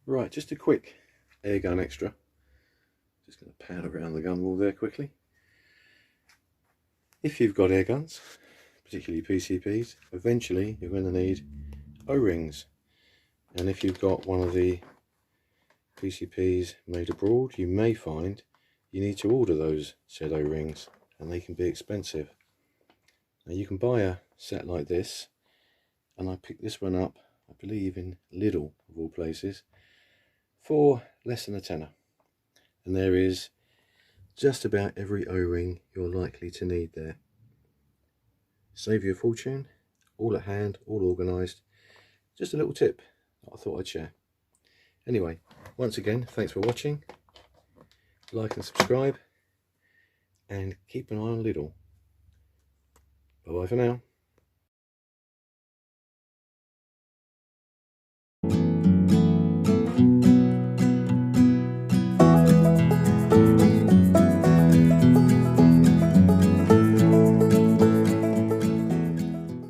Right, just a quick air gun extra. Just going to pan around the gun wall there quickly. If you've got air guns, particularly PCPs, eventually you're going to need O-rings. And if you've got one of the PCPs made abroad, you may find you need to order those said O-rings, and they can be expensive. Now you can buy a set like this, and I picked this one up, I believe in Lidl of all places, for less than a tenner. And there is just about every O-ring you're likely to need there. Save you a fortune, all at hand, all organised. Just a little tip that I thought I'd share. Anyway, once again, thanks for watching. Like and subscribe, and keep an eye on Lidl. Bye bye for now.